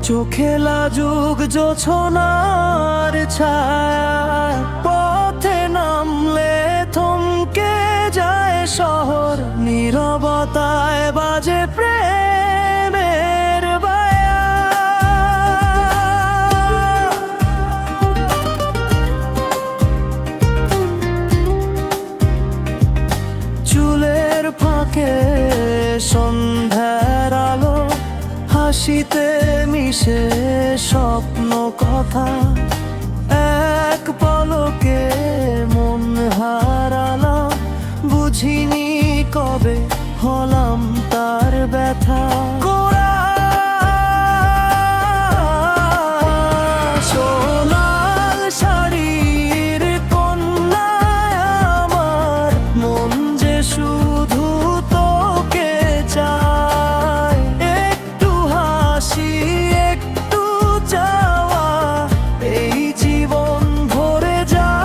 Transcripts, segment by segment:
চোখে লাজুক জোছনার ছায়া, পথে নামলে থমকে যায় শহর, নীরবতায় বাজে প্রেমের বায়া। চুলের ফাঁকে সন্ধ্যার আলো, হাসিতে মিশে স্বপ্ন কথা, এক পলকে মন হারালাম, বুঝিনি কবে হলাম তার ব্যথা। সোনার শাড়ির কন্যায় আমার মন যে শুধু তোকে চায়, একটু হাসি একটু চাওয়া, এই জীবন ভরে যায়।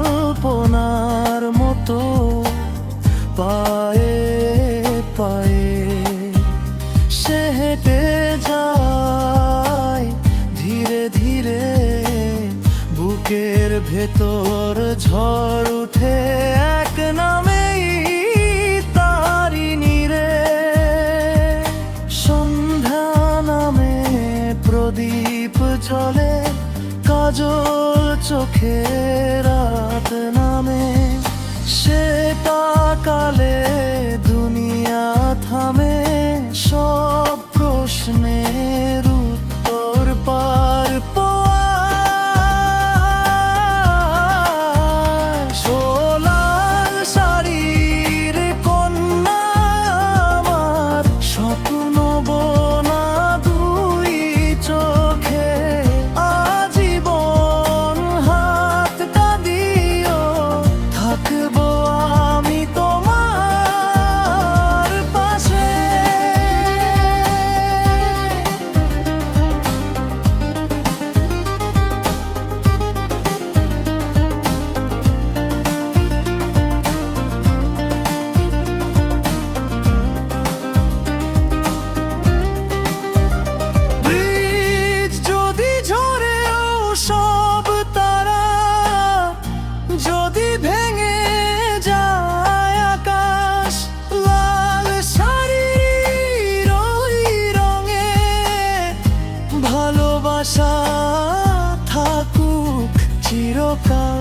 অন্তরাল্পনার মতো পায়ে পায়ে সে হেঁটে যায়, ধীরে ধীরে বুকের ভেতর ঝড় উঠে এক নামেই তারিণী রে। সন্ধ্যা নামে প্রদীপ জ্বলে, কাজল চোখে রাত নামে, সেটা কালে দুনিয়া থামে, সব প্রশ্নের উত্তর পার পাওয়ায়। সোনার শাড়ির কন্যা আমার, স্বপ্ন বোনা দুই চোখে, আজীবন হাতটা দিও, থাকবো আমি তোমার পাশে। ব্রিজ যদি ঝরেও সব তারা, যদি ভেঙে যায় আকাশ, লাল শাড়ির ওই রঙে ভালোবাসা থাকুক চিরকাল।